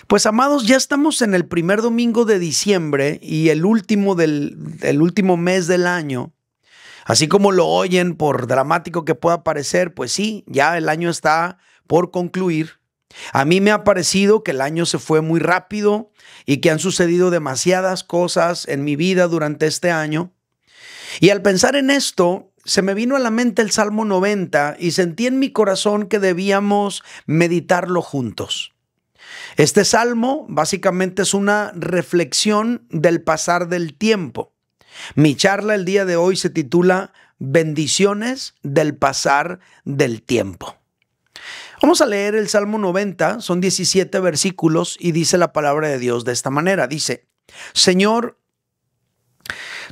Pues amados, ya estamos en el primer domingo de diciembre y el último mes del año. Así como lo oyen, por dramático que pueda parecer, pues sí, ya el año está por concluir. A mí me ha parecido que el año se fue muy rápido y que han sucedido demasiadas cosas en mi vida durante este año. Y al pensar en esto, se me vino a la mente el Salmo 90 y sentí en mi corazón que debíamos meditarlo juntos. Este salmo básicamente es una reflexión del pasar del tiempo. Mi charla el día de hoy se titula Bendiciones del pasar del tiempo. Vamos a leer el Salmo 90, son 17 versículos y dice la palabra de Dios de esta manera. Dice: Señor,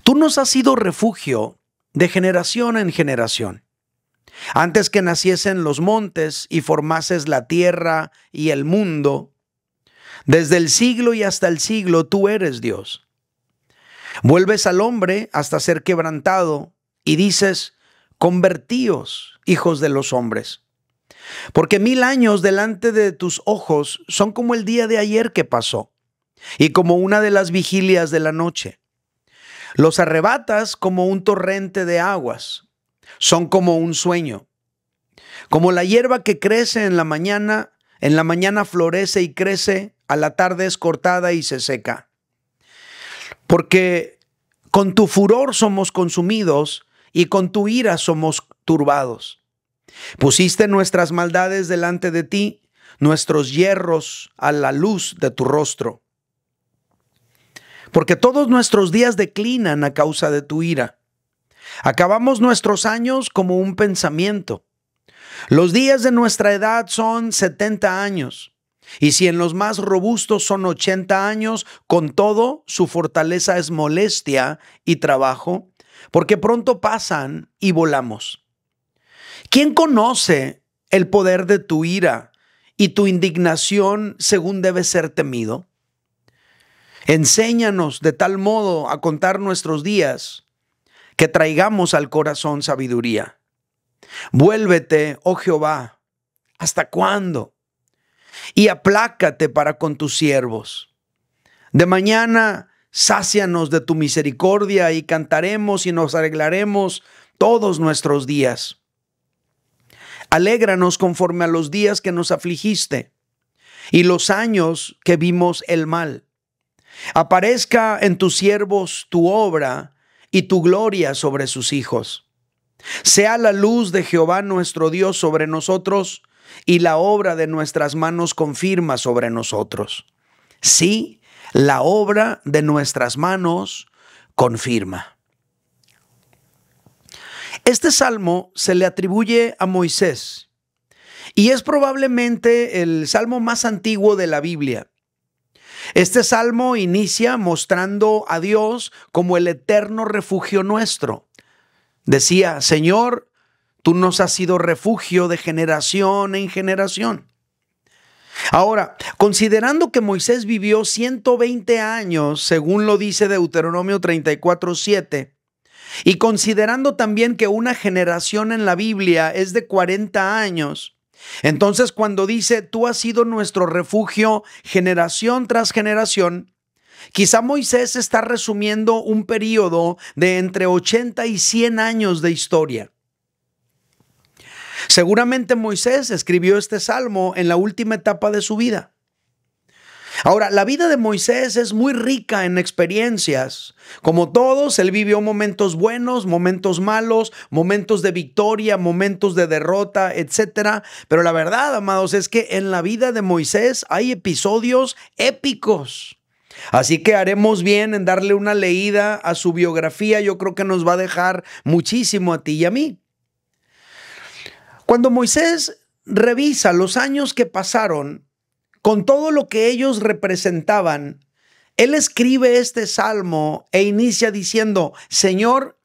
tú nos has sido refugio de generación en generación. Antes que naciesen los montes y formases la tierra y el mundo, desde el siglo y hasta el siglo tú eres Dios. Vuelves al hombre hasta ser quebrantado y dices: convertíos, hijos de los hombres. Porque 1000 años delante de tus ojos son como el día de ayer que pasó, y como una de las vigilias de la noche. Los arrebatas como un torrente de aguas, son como un sueño. Como la hierba que crece en la mañana florece y crece, a la tarde es cortada y se seca. Porque con tu furor somos consumidos y con tu ira somos turbados. Pusiste nuestras maldades delante de ti, nuestros yerros a la luz de tu rostro. Porque todos nuestros días declinan a causa de tu ira. Acabamos nuestros años como un pensamiento. Los días de nuestra edad son 70 años. Y si en los más robustos son 80 años, con todo su fortaleza es molestia y trabajo, porque pronto pasan y volamos. ¿Quién conoce el poder de tu ira y tu indignación según debe ser temido? Enséñanos de tal modo a contar nuestros días que traigamos al corazón sabiduría. Vuélvete, oh Jehová, ¿hasta cuándo? Y aplácate para con tus siervos. De mañana sácianos de tu misericordia y cantaremos y nos alegraremos todos nuestros días. Alégranos conforme a los días que nos afligiste y los años que vimos el mal. Aparezca en tus siervos tu obra y tu gloria sobre sus hijos. Sea la luz de Jehová nuestro Dios sobre nosotros y la obra de nuestras manos confirma sobre nosotros. Sí, la obra de nuestras manos confirma. Este salmo se le atribuye a Moisés y es probablemente el salmo más antiguo de la Biblia. Este salmo inicia mostrando a Dios como el eterno refugio nuestro. Decía: Señor, tú nos has sido refugio de generación en generación. Ahora, considerando que Moisés vivió 120 años, según lo dice Deuteronomio 34:7, y considerando también que una generación en la Biblia es de 40 años, entonces cuando dice tú has sido nuestro refugio generación tras generación, quizá Moisés está resumiendo un periodo de entre 80 y 100 años de historia. Seguramente Moisés escribió este salmo en la última etapa de su vida. Ahora, la vida de Moisés es muy rica en experiencias. Como todos, él vivió momentos buenos, momentos malos, momentos de victoria, momentos de derrota, etc. Pero la verdad, amados, es que en la vida de Moisés hay episodios épicos. Así que haremos bien en darle una leída a su biografía. Yo creo que nos va a dejar muchísimo a ti y a mí. Cuando Moisés revisa los años que pasaron, con todo lo que ellos representaban, él escribe este salmo e inicia diciendo: Señor,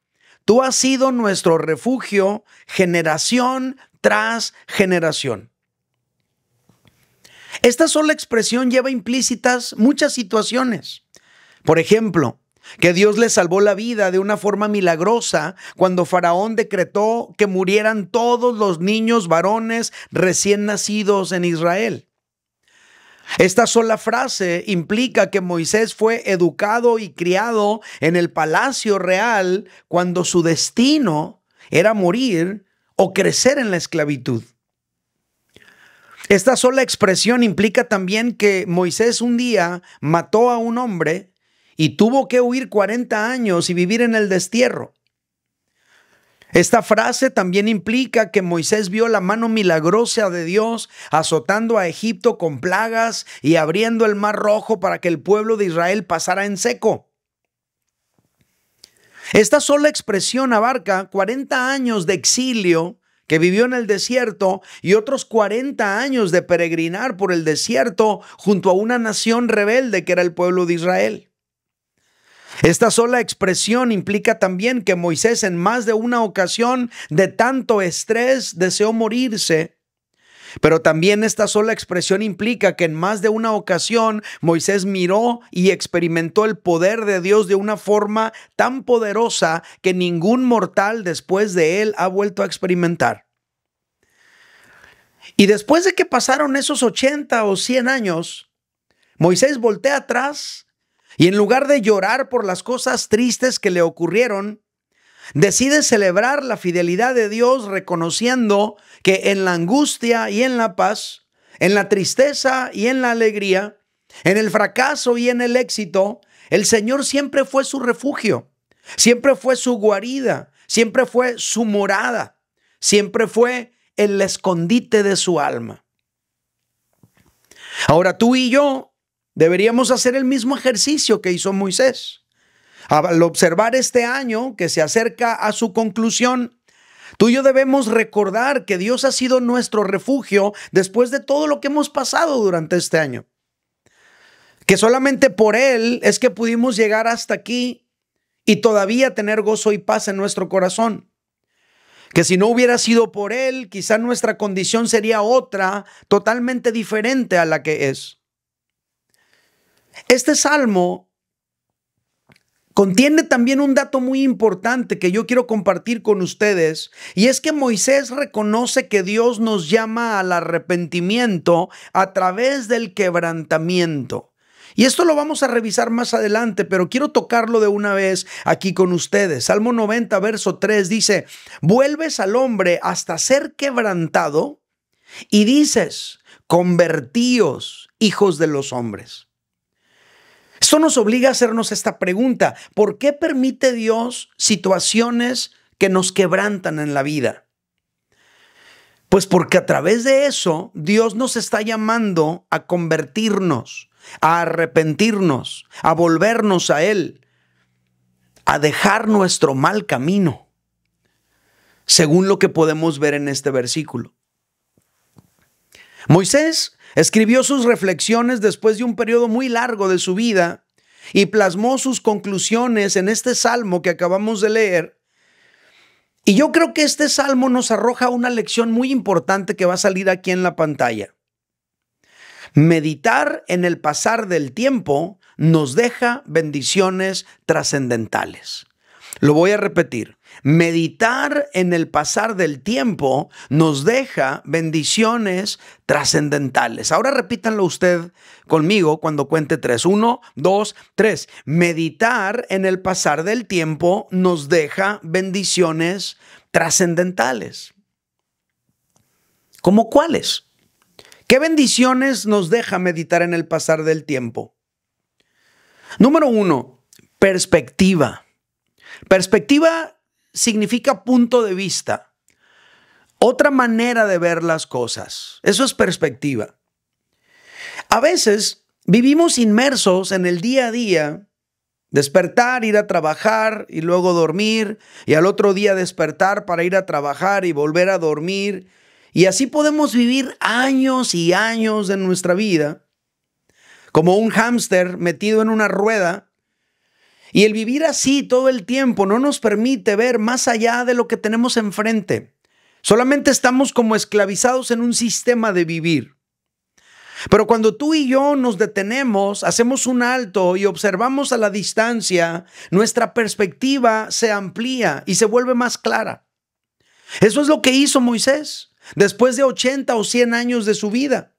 tú has sido nuestro refugio generación tras generación. Esta sola expresión lleva implícitas muchas situaciones. Por ejemplo, que Dios le salvó la vida de una forma milagrosa cuando Faraón decretó que murieran todos los niños varones recién nacidos en Israel. Esta sola frase implica que Moisés fue educado y criado en el palacio real cuando su destino era morir o crecer en la esclavitud. Esta sola expresión implica también que Moisés un día mató a un hombre y tuvo que huir 40 años y vivir en el destierro. Esta frase también implica que Moisés vio la mano milagrosa de Dios azotando a Egipto con plagas y abriendo el mar rojo para que el pueblo de Israel pasara en seco. Esta sola expresión abarca 40 años de exilio que vivió en el desierto y otros 40 años de peregrinar por el desierto junto a una nación rebelde que era el pueblo de Israel. Esta sola expresión implica también que Moisés en más de una ocasión de tanto estrés deseó morirse. Pero también esta sola expresión implica que en más de una ocasión Moisés miró y experimentó el poder de Dios de una forma tan poderosa que ningún mortal después de él ha vuelto a experimentar. Y después de que pasaron esos 80 o 100 años, Moisés voltea atrás y en lugar de llorar por las cosas tristes que le ocurrieron, decide celebrar la fidelidad de Dios reconociendo que en la angustia y en la paz, en la tristeza y en la alegría, en el fracaso y en el éxito, el Señor siempre fue su refugio, siempre fue su guarida, siempre fue su morada, siempre fue el escondite de su alma. Ahora tú y yo deberíamos hacer el mismo ejercicio que hizo Moisés. Al observar este año que se acerca a su conclusión, tú y yo debemos recordar que Dios ha sido nuestro refugio después de todo lo que hemos pasado durante este año. Que solamente por Él es que pudimos llegar hasta aquí y todavía tener gozo y paz en nuestro corazón. Que si no hubiera sido por Él, quizá nuestra condición sería otra, totalmente diferente a la que es. Este salmo contiene también un dato muy importante que yo quiero compartir con ustedes, y es que Moisés reconoce que Dios nos llama al arrepentimiento a través del quebrantamiento. Y esto lo vamos a revisar más adelante, pero quiero tocarlo de una vez aquí con ustedes. Salmo 90, verso 3 dice: vuelves al hombre hasta ser quebrantado y dices, convertíos, hijos de los hombres. Esto nos obliga a hacernos esta pregunta: ¿por qué permite Dios situaciones que nos quebrantan en la vida? Pues porque a través de eso Dios nos está llamando a convertirnos, a arrepentirnos, a volvernos a Él, a dejar nuestro mal camino, según lo que podemos ver en este versículo. Moisés escribió sus reflexiones después de un periodo muy largo de su vida y plasmó sus conclusiones en este salmo que acabamos de leer. Y yo creo que este salmo nos arroja una lección muy importante que va a salir aquí en la pantalla. Meditar en el pasar del tiempo nos deja bendiciones trascendentales. Lo voy a repetir. Meditar en el pasar del tiempo nos deja bendiciones trascendentales. Ahora repítanlo usted conmigo cuando cuente 3. 1, 2, 3. Meditar en el pasar del tiempo nos deja bendiciones trascendentales. ¿Cómo cuáles? ¿Qué bendiciones nos deja meditar en el pasar del tiempo? Número 1, perspectiva. Perspectiva significa punto de vista, otra manera de ver las cosas. Eso es perspectiva. A veces vivimos inmersos en el día a día, despertar, ir a trabajar y luego dormir, y al otro día despertar para ir a trabajar y volver a dormir, y así podemos vivir años y años de nuestra vida, como un hámster metido en una rueda. Y el vivir así todo el tiempo no nos permite ver más allá de lo que tenemos enfrente. Solamente estamos como esclavizados en un sistema de vivir. Pero cuando tú y yo nos detenemos, hacemos un alto y observamos a la distancia, nuestra perspectiva se amplía y se vuelve más clara. Eso es lo que hizo Moisés después de 80 o 100 años de su vida.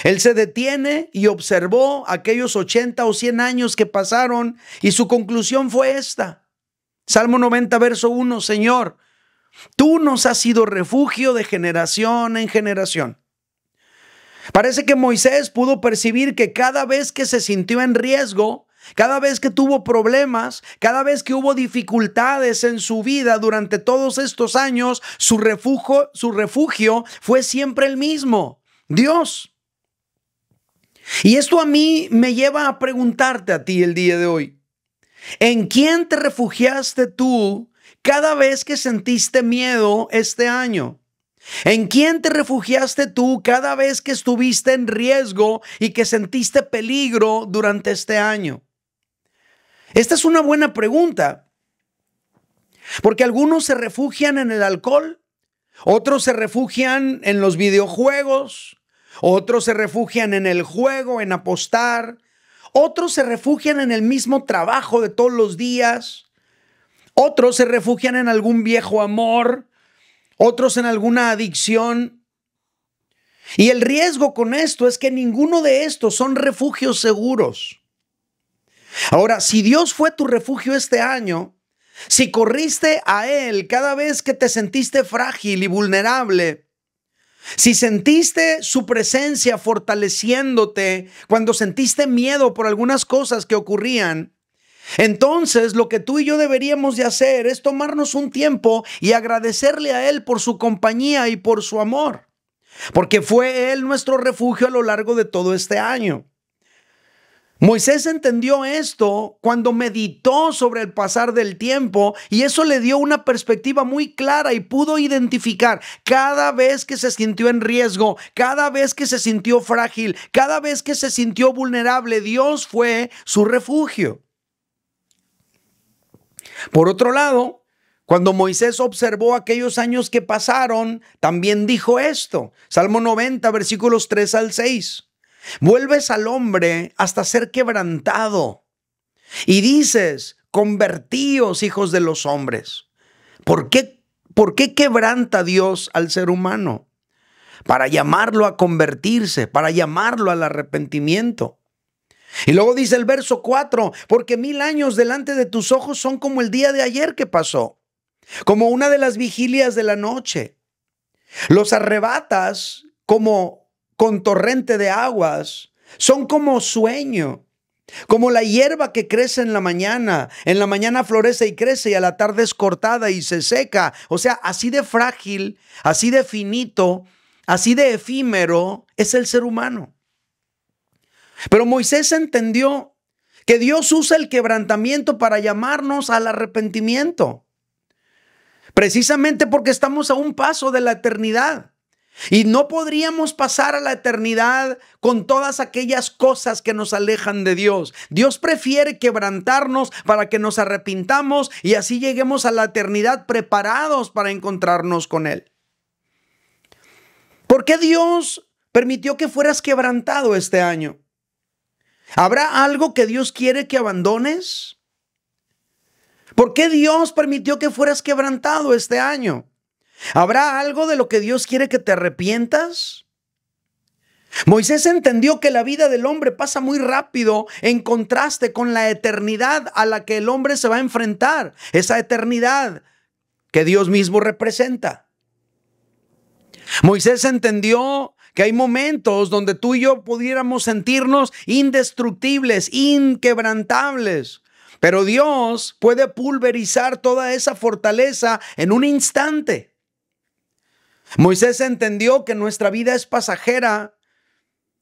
Él se detiene y observó aquellos 80 o 100 años que pasaron y su conclusión fue esta. Salmo 90, verso 1, Señor, tú nos has sido refugio de generación en generación. Parece que Moisés pudo percibir que cada vez que se sintió en riesgo, cada vez que tuvo problemas, cada vez que hubo dificultades en su vida durante todos estos años, su refugio fue siempre el mismo, Dios. Y esto a mí me lleva a preguntarte a ti el día de hoy, ¿en quién te refugiaste tú cada vez que sentiste miedo este año? ¿En quién te refugiaste tú cada vez que estuviste en riesgo y que sentiste peligro durante este año? Esta es una buena pregunta, porque algunos se refugian en el alcohol, otros se refugian en los videojuegos, otros se refugian en el juego, en apostar, otros se refugian en el mismo trabajo de todos los días, otros se refugian en algún viejo amor, otros en alguna adicción. Y el riesgo con esto es que ninguno de estos son refugios seguros. Ahora, si Dios fue tu refugio este año, si corriste a Él cada vez que te sentiste frágil y vulnerable, si sentiste su presencia fortaleciéndote cuando sentiste miedo por algunas cosas que ocurrían, entonces lo que tú y yo deberíamos de hacer es tomarnos un tiempo y agradecerle a Él por su compañía y por su amor, porque fue Él nuestro refugio a lo largo de todo este año. Moisés entendió esto cuando meditó sobre el pasar del tiempo y eso le dio una perspectiva muy clara y pudo identificar cada vez que se sintió en riesgo, cada vez que se sintió frágil, cada vez que se sintió vulnerable, Dios fue su refugio. Por otro lado, cuando Moisés observó aquellos años que pasaron, también dijo esto, Salmo 90, versículos 3 al 6. Vuelves al hombre hasta ser quebrantado y dices, convertíos, hijos de los hombres. ¿Por qué quebranta Dios al ser humano? Para llamarlo a convertirse, para llamarlo al arrepentimiento. Y luego dice el verso 4, porque 1000 años delante de tus ojos son como el día de ayer que pasó, como una de las vigilias de la noche. Los arrebatas como con torrente de aguas, son como sueño, como la hierba que crece en la mañana florece y crece y a la tarde es cortada y se seca. O sea, así de frágil, así de finito, así de efímero es el ser humano. Pero Moisés entendió que Dios usa el quebrantamiento para llamarnos al arrepentimiento, precisamente porque estamos a un paso de la eternidad. Y no podríamos pasar a la eternidad con todas aquellas cosas que nos alejan de Dios. Dios prefiere quebrantarnos para que nos arrepintamos y así lleguemos a la eternidad preparados para encontrarnos con Él. ¿Por qué Dios permitió que fueras quebrantado este año? ¿Habrá algo que Dios quiere que abandones? ¿Por qué Dios permitió que fueras quebrantado este año? ¿Habrá algo de lo que Dios quiere que te arrepientas? Moisés entendió que la vida del hombre pasa muy rápido en contraste con la eternidad a la que el hombre se va a enfrentar, esa eternidad que Dios mismo representa. Moisés entendió que hay momentos donde tú y yo pudiéramos sentirnos indestructibles, inquebrantables, pero Dios puede pulverizar toda esa fortaleza en un instante. Moisés entendió que nuestra vida es pasajera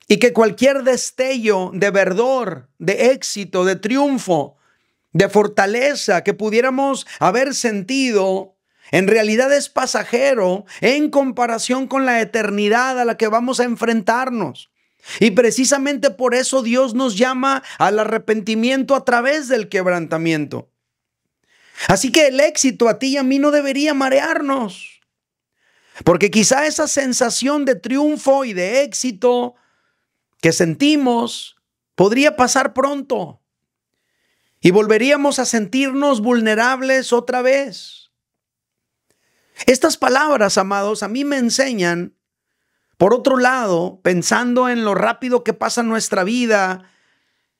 y que cualquier destello de verdor, de éxito, de triunfo, de fortaleza que pudiéramos haber sentido, en realidad es pasajero en comparación con la eternidad a la que vamos a enfrentarnos. Y precisamente por eso Dios nos llama al arrepentimiento a través del quebrantamiento. Así que el éxito a ti y a mí no debería marearnos. Porque quizá esa sensación de triunfo y de éxito que sentimos podría pasar pronto y volveríamos a sentirnos vulnerables otra vez. Estas palabras, amados, a mí me enseñan Por otro lado, pensando en lo rápido que pasa nuestra vida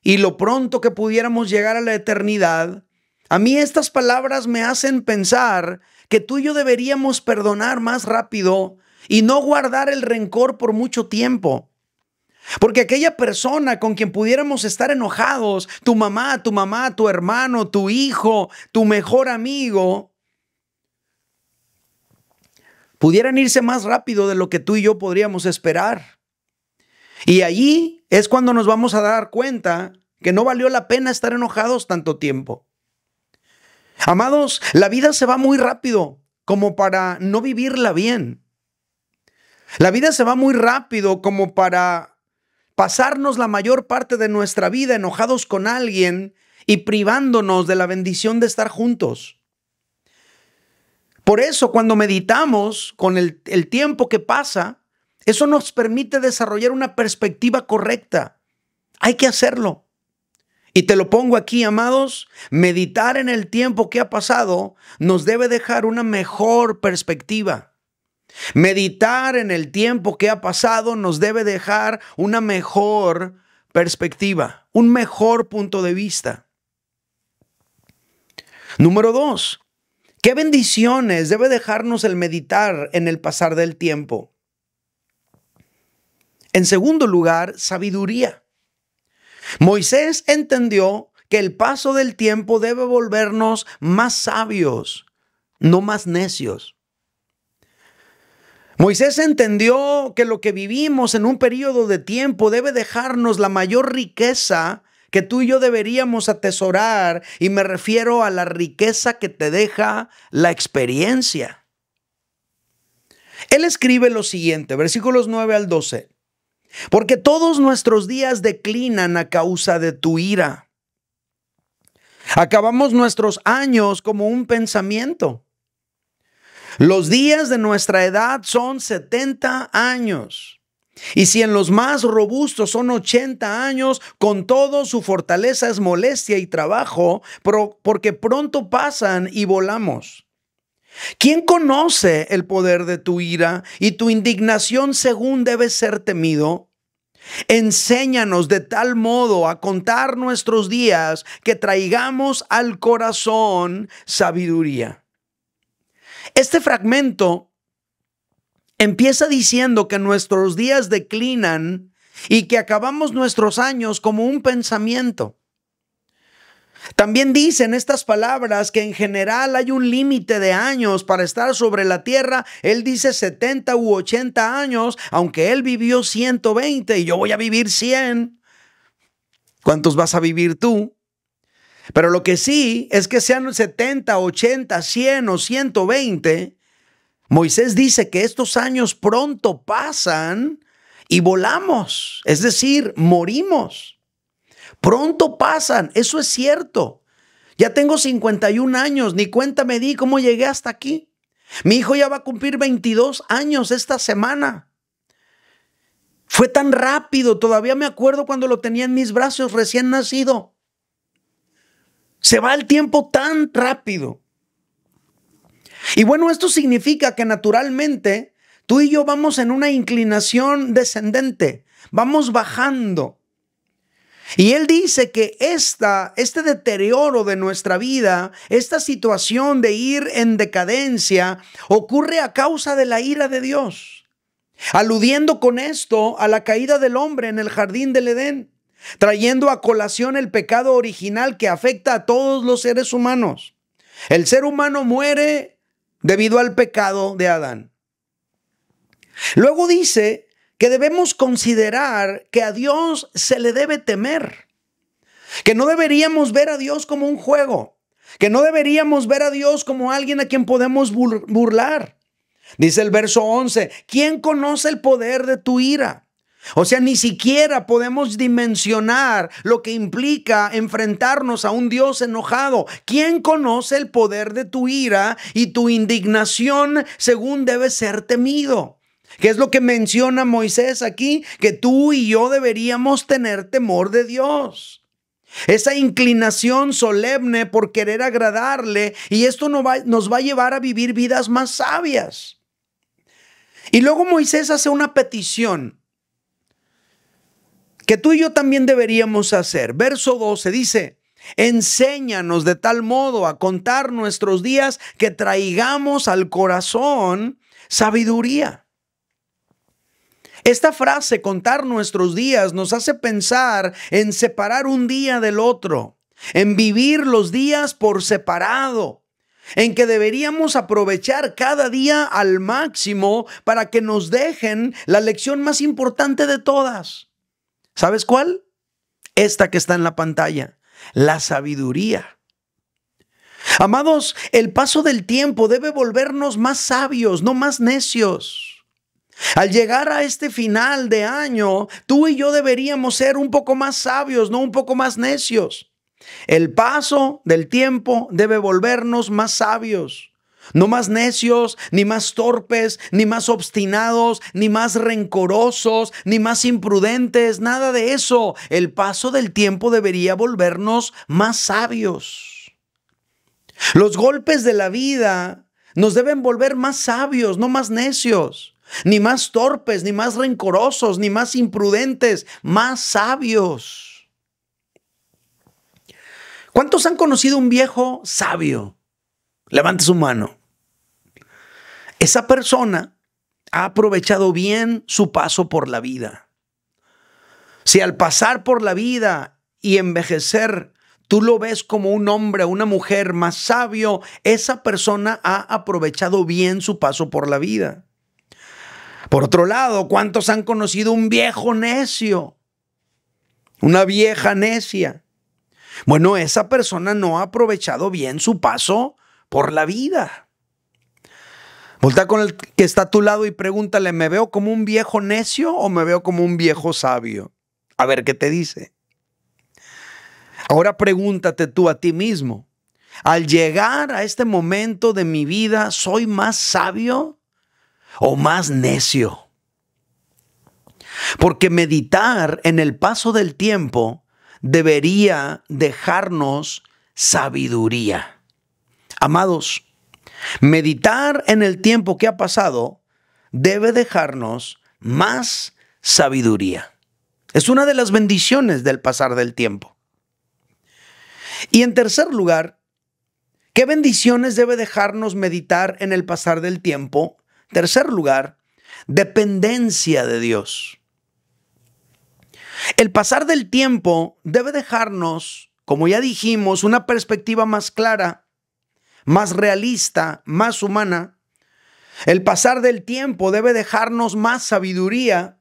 y lo pronto que pudiéramos llegar a la eternidad, a mí estas palabras me hacen pensar que tú y yo deberíamos perdonar más rápido y no guardar el rencor por mucho tiempo. Porque aquella persona con quien pudiéramos estar enojados, tu mamá, tu hermano, tu hijo, tu mejor amigo, pudieran irse más rápido de lo que tú y yo podríamos esperar. Y allí es cuando nos vamos a dar cuenta que no valió la pena estar enojados tanto tiempo. Amados, la vida se va muy rápido como para no vivirla bien. La vida se va muy rápido como para pasarnos la mayor parte de nuestra vida enojados con alguien y privándonos de la bendición de estar juntos. Por eso, cuando meditamos con el tiempo que pasa, eso nos permite desarrollar una perspectiva correcta. Hay que hacerlo. Y te lo pongo aquí, amados, meditar en el tiempo que ha pasado nos debe dejar una mejor perspectiva. Meditar en el tiempo que ha pasado nos debe dejar una mejor perspectiva, un mejor punto de vista. Número 2, ¿qué bendiciones debe dejarnos el meditar en el pasar del tiempo? En segundo lugar, sabiduría. Moisés entendió que el paso del tiempo debe volvernos más sabios, no más necios. Moisés entendió que lo que vivimos en un periodo de tiempo debe dejarnos la mayor riqueza que tú y yo deberíamos atesorar, y me refiero a la riqueza que te deja la experiencia. Él escribe lo siguiente, versículos 9 al 12. Porque todos nuestros días declinan a causa de tu ira. Acabamos nuestros años como un pensamiento. Los días de nuestra edad son 70 años. Y si en los más robustos son 80 años, con todo su fortaleza es molestia y trabajo, porque pronto pasan y volamos. ¿Quién conoce el poder de tu ira y tu indignación según debe ser temido? Enséñanos de tal modo a contar nuestros días que traigamos al corazón sabiduría. Este fragmento empieza diciendo que nuestros días declinan y que acabamos nuestros años como un pensamiento. También dicen estas palabras que en general hay un límite de años para estar sobre la tierra. Él dice 70 u 80 años, aunque él vivió 120 y yo voy a vivir 100. ¿Cuántos vas a vivir tú? Pero lo que sí es que sean 70, 80, 100 o 120, Moisés dice que estos años pronto pasan y volamos, es decir, morimos. Pronto pasan, eso es cierto. Ya tengo 51 años, ni cuenta me di cómo llegué hasta aquí. Mi hijo ya va a cumplir 22 años esta semana. Fue tan rápido, todavía me acuerdo cuando lo tenía en mis brazos recién nacido. Se va el tiempo tan rápido. Y bueno, esto significa que naturalmente tú y yo vamos en una inclinación descendente, vamos bajando. Y él dice que este deterioro de nuestra vida, esta situación de ir en decadencia, ocurre a causa de la ira de Dios, aludiendo con esto a la caída del hombre en el jardín del Edén, trayendo a colación el pecado original que afecta a todos los seres humanos. El ser humano muere debido al pecado de Adán. Luego dice que debemos considerar que a Dios se le debe temer, que no deberíamos ver a Dios como un juego, que no deberíamos ver a Dios como alguien a quien podemos burlar. Dice el verso 11, ¿quién conoce el poder de tu ira? O sea, ni siquiera podemos dimensionar lo que implica enfrentarnos a un Dios enojado. ¿Quién conoce el poder de tu ira y tu indignación según debe ser temido? ¿Qué es lo que menciona Moisés aquí? Que tú y yo deberíamos tener temor de Dios. Esa inclinación solemne por querer agradarle, y esto nos va a llevar a vivir vidas más sabias. Y luego Moisés hace una petición que tú y yo también deberíamos hacer. Verso 12 dice: enséñanos de tal modo a contar nuestros días que traigamos al corazón sabiduría. Esta frase, contar nuestros días, nos hace pensar en separar un día del otro, en vivir los días por separado, en que deberíamos aprovechar cada día al máximo para que nos dejen la lección más importante de todas. ¿Sabes cuál? Esta que está en la pantalla, la sabiduría. Amados, el paso del tiempo debe volvernos más sabios, no más necios. Al llegar a este final de año, tú y yo deberíamos ser un poco más sabios, no un poco más necios. El paso del tiempo debe volvernos más sabios. No más necios, ni más torpes, ni más obstinados, ni más rencorosos, ni más imprudentes, nada de eso. El paso del tiempo debería volvernos más sabios. Los golpes de la vida nos deben volver más sabios, no más necios, ni más torpes, ni más rencorosos, ni más imprudentes, más sabios. ¿Cuántos han conocido un viejo sabio? Levante su mano. Esa persona ha aprovechado bien su paso por la vida. Si al pasar por la vida y envejecer, tú lo ves como un hombre o una mujer más sabio, esa persona ha aprovechado bien su paso por la vida. Por otro lado, ¿cuántos han conocido un viejo necio? Una vieja necia. Bueno, esa persona no ha aprovechado bien su paso por la vida. Voltea con el que está a tu lado y pregúntale: ¿me veo como un viejo necio o me veo como un viejo sabio? A ver qué te dice. Ahora pregúntate tú a ti mismo: al llegar a este momento de mi vida, ¿soy más sabio o más necio? Porque meditar en el paso del tiempo debería dejarnos sabiduría. Amados, meditar en el tiempo que ha pasado debe dejarnos más sabiduría. Es una de las bendiciones del pasar del tiempo. Y en tercer lugar, ¿qué bendiciones debe dejarnos meditar en el pasar del tiempo? Tercer lugar, dependencia de Dios. El pasar del tiempo debe dejarnos, como ya dijimos, una perspectiva más clara, más realista, más humana. El pasar del tiempo debe dejarnos más sabiduría,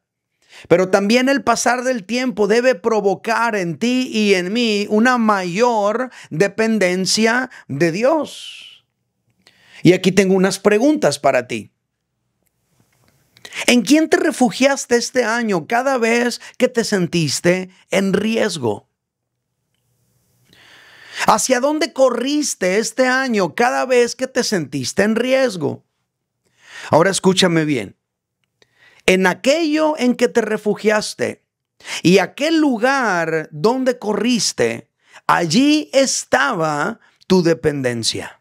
pero también el pasar del tiempo debe provocar en ti y en mí una mayor dependencia de Dios. Y aquí tengo unas preguntas para ti. ¿En quién te refugiaste este año cada vez que te sentiste en riesgo? ¿Hacia dónde corriste este año cada vez que te sentiste en riesgo? Ahora escúchame bien. En aquello en que te refugiaste y aquel lugar donde corriste, allí estaba tu dependencia.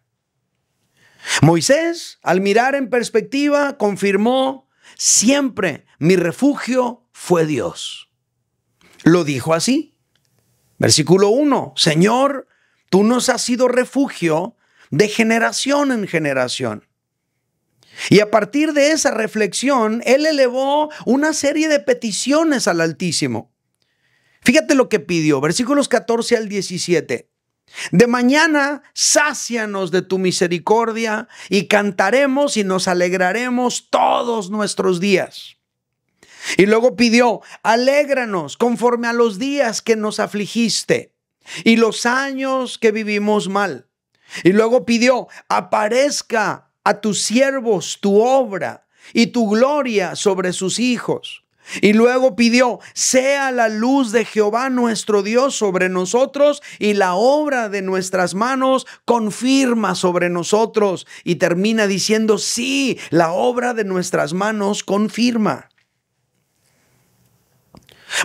Moisés, al mirar en perspectiva, confirmó: siempre mi refugio fue Dios. Lo dijo así. Versículo 1. Señor, tú nos has sido refugio de generación en generación. Y a partir de esa reflexión, él elevó una serie de peticiones al Altísimo. Fíjate lo que pidió, versículos 14 al 17. De mañana, sácianos de tu misericordia y cantaremos y nos alegraremos todos nuestros días. Y luego pidió: alégranos conforme a los días que nos afligiste y los años que vivimos mal. Y luego pidió: aparezca a tus siervos tu obra y tu gloria sobre sus hijos. Y luego pidió: sea la luz de Jehová nuestro Dios sobre nosotros y la obra de nuestras manos confirma sobre nosotros. Y termina diciendo: sí, la obra de nuestras manos confirma.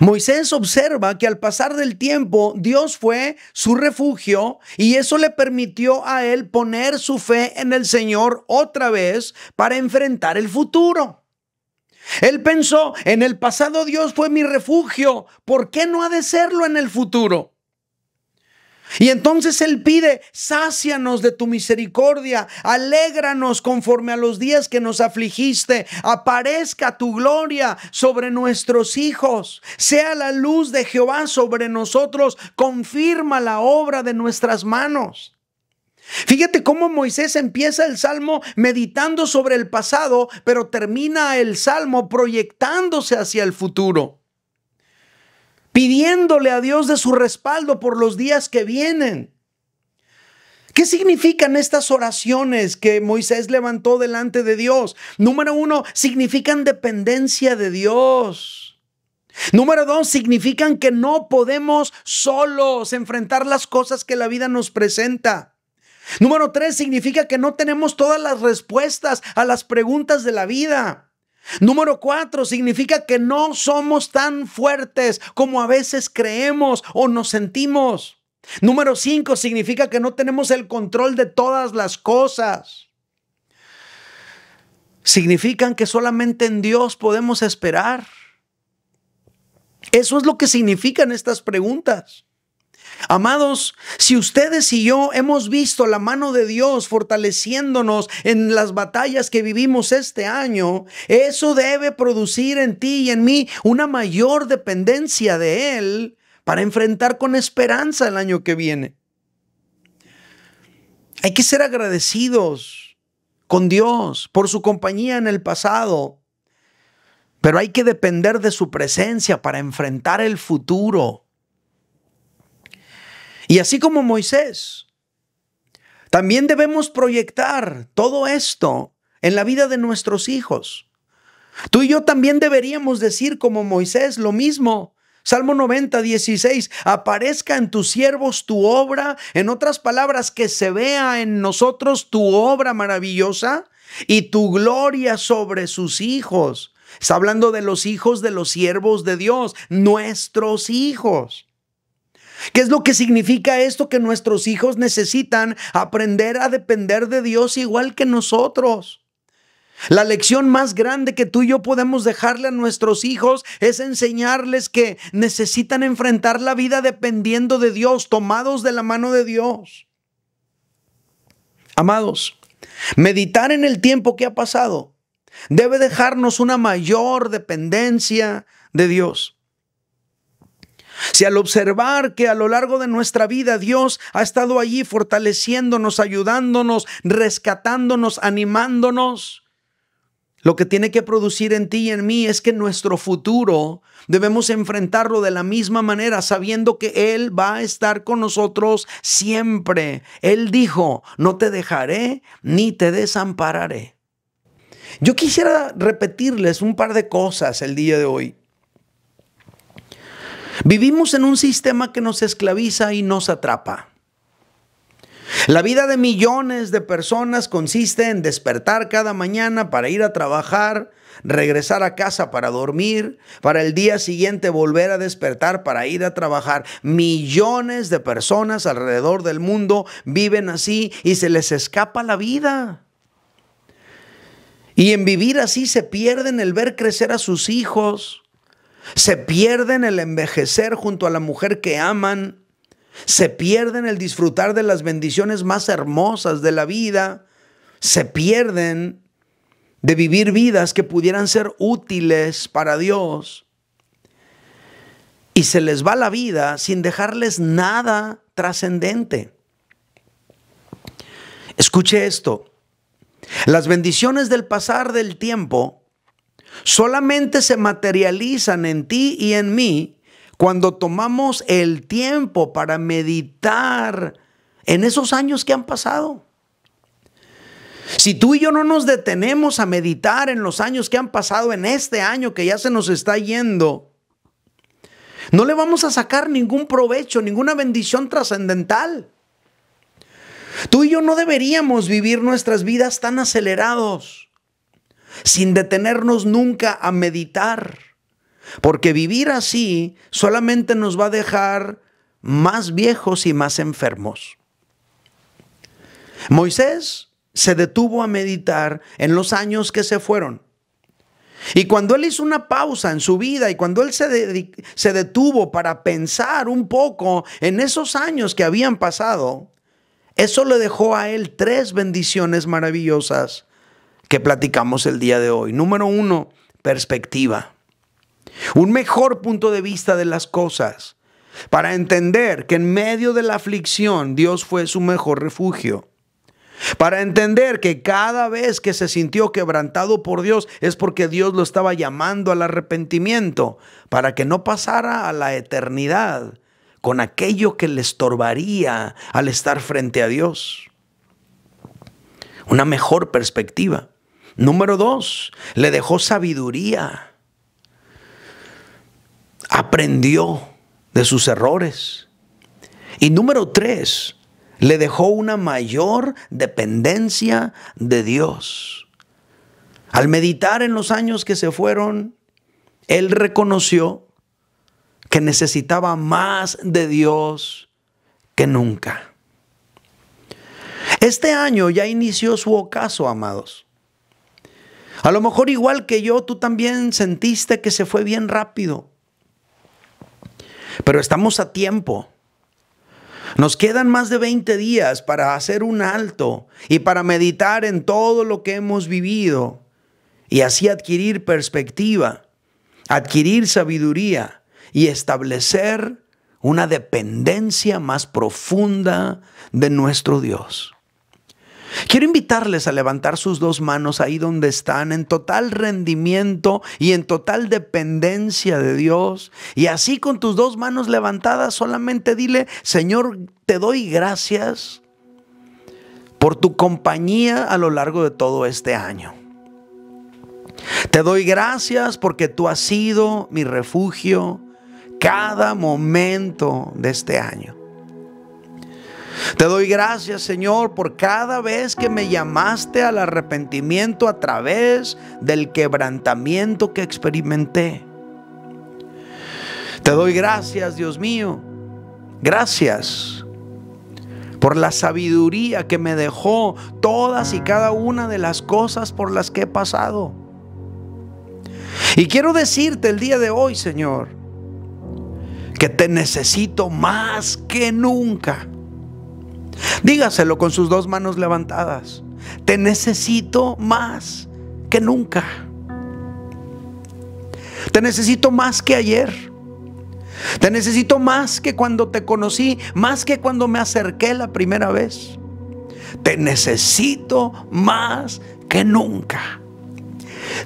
Moisés observa que al pasar del tiempo Dios fue su refugio y eso le permitió a él poner su fe en el Señor otra vez para enfrentar el futuro. Él pensó, en el pasado Dios fue mi refugio, ¿por qué no ha de serlo en el futuro? Y entonces Él pide, sácianos de tu misericordia, alégranos conforme a los días que nos afligiste, aparezca tu gloria sobre nuestros hijos, sea la luz de Jehová sobre nosotros, confirma la obra de nuestras manos. Fíjate cómo Moisés empieza el salmo meditando sobre el pasado, pero termina el salmo proyectándose hacia el futuro, pidiéndole a Dios de su respaldo por los días que vienen. ¿Qué significan estas oraciones que Moisés levantó delante de Dios? Número 1, significan dependencia de Dios. Número 2, significan que no podemos solos enfrentar las cosas que la vida nos presenta. Número 3, significa que no tenemos todas las respuestas a las preguntas de la vida. Número 4, significa que no somos tan fuertes como a veces creemos o nos sentimos. Número 5, significa que no tenemos el control de todas las cosas. Significan que solamente en Dios podemos esperar. Eso es lo que significan estas preguntas. Amados, si ustedes y yo hemos visto la mano de Dios fortaleciéndonos en las batallas que vivimos este año, eso debe producir en ti y en mí una mayor dependencia de Él para enfrentar con esperanza el año que viene. Hay que ser agradecidos con Dios por su compañía en el pasado, pero hay que depender de su presencia para enfrentar el futuro. Y así como Moisés, también debemos proyectar todo esto en la vida de nuestros hijos. Tú y yo también deberíamos decir como Moisés lo mismo. Salmo 90, 16, aparezca en tus siervos tu obra, en otras palabras, que se vea en nosotros tu obra maravillosa y tu gloria sobre sus hijos. Está hablando de los hijos de los siervos de Dios, nuestros hijos. ¿Qué es lo que significa esto? Que nuestros hijos necesitan aprender a depender de Dios igual que nosotros. La lección más grande que tú y yo podemos dejarle a nuestros hijos es enseñarles que necesitan enfrentar la vida dependiendo de Dios, tomados de la mano de Dios. Amados, meditar en el tiempo que ha pasado debe dejarnos una mayor dependencia de Dios. Si al observar que a lo largo de nuestra vida Dios ha estado allí fortaleciéndonos, ayudándonos, rescatándonos, animándonos, lo que tiene que producir en ti y en mí es que nuestro futuro debemos enfrentarlo de la misma manera, sabiendo que Él va a estar con nosotros siempre. Él dijo, no te dejaré ni te desampararé. Yo quisiera repetirles un par de cosas el día de hoy. Vivimos en un sistema que nos esclaviza y nos atrapa. La vida de millones de personas consiste en despertar cada mañana para ir a trabajar, regresar a casa para dormir, para el día siguiente volver a despertar para ir a trabajar. Millones de personas alrededor del mundo viven así y se les escapa la vida. Y en vivir así se pierden el ver crecer a sus hijos. Se pierden el envejecer junto a la mujer que aman. Se pierden el disfrutar de las bendiciones más hermosas de la vida. Se pierden de vivir vidas que pudieran ser útiles para Dios. Y se les va la vida sin dejarles nada trascendente. Escuche esto. Las bendiciones del pasar del tiempo solamente se materializan en ti y en mí cuando tomamos el tiempo para meditar en esos años que han pasado. Si tú y yo no nos detenemos a meditar en los años que han pasado, en este año que ya se nos está yendo, no le vamos a sacar ningún provecho, ninguna bendición trascendental. Tú y yo no deberíamos vivir nuestras vidas tan acelerados, sin detenernos nunca a meditar, porque vivir así solamente nos va a dejar más viejos y más enfermos. Moisés se detuvo a meditar en los años que se fueron Y cuando él hizo una pausa en su vida y cuando él se detuvo para pensar un poco en esos años que habían pasado, eso le dejó a él 3 bendiciones maravillosas que platicamos el día de hoy. Número 1, perspectiva. Un mejor punto de vista de las cosas para entender que en medio de la aflicción Dios fue su mejor refugio. Para entender que cada vez que se sintió quebrantado por Dios es porque Dios lo estaba llamando al arrepentimiento para que no pasara a la eternidad con aquello que le estorbaría al estar frente a Dios. Una mejor perspectiva. Número 2, le dejó sabiduría. Aprendió de sus errores. Y número 3, le dejó una mayor dependencia de Dios. Al meditar en los años que se fueron, él reconoció que necesitaba más de Dios que nunca. Este año ya inició su ocaso, amados. A lo mejor igual que yo, tú también sentiste que se fue bien rápido. Pero estamos a tiempo. Nos quedan más de 20 días para hacer un alto y para meditar en todo lo que hemos vivido y así adquirir perspectiva, adquirir sabiduría y establecer una dependencia más profunda de nuestro Dios. Quiero invitarles a levantar sus 2 manos ahí donde están, en total rendimiento y en total dependencia de Dios. Y así con tus 2 manos levantadas, solamente dile: Señor, te doy gracias por tu compañía a lo largo de todo este año. Te doy gracias porque tú has sido mi refugio cada momento de este año. Te doy gracias, Señor, por cada vez que me llamaste al arrepentimiento a través del quebrantamiento que experimenté. Te doy gracias, Dios mío. Gracias por la sabiduría que me dejó todas y cada una de las cosas por las que he pasado. Y quiero decirte el día de hoy, Señor, que te necesito más que nunca. Dígaselo con sus 2 manos levantadas. Te necesito más que nunca. Te necesito más que ayer. Te necesito más que cuando te conocí, más que cuando me acerqué la primera vez. Te necesito más que nunca.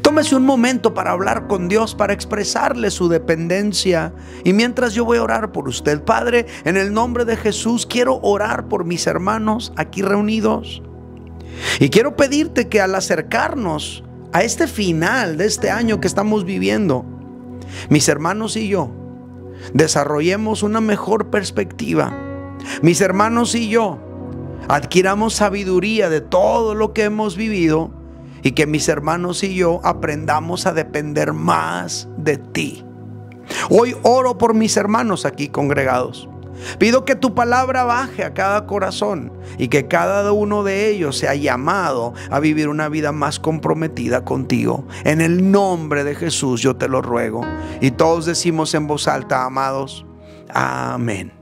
Tómese un momento para hablar con Dios, para expresarle su dependencia. Y mientras yo voy a orar por usted, Padre, en el nombre de Jesús, quiero orar por mis hermanos aquí reunidos. Y quiero pedirte que al acercarnos a este final de este año que estamos viviendo, mis hermanos y yo desarrollemos una mejor perspectiva. Mis hermanos y yo adquiramos sabiduría de todo lo que hemos vivido. Y que mis hermanos y yo aprendamos a depender más de ti. Hoy oro por mis hermanos aquí congregados. Pido que tu palabra baje a cada corazón y que cada uno de ellos sea llamado a vivir una vida más comprometida contigo. En el nombre de Jesús yo te lo ruego. Y todos decimos en voz alta, amados, amén.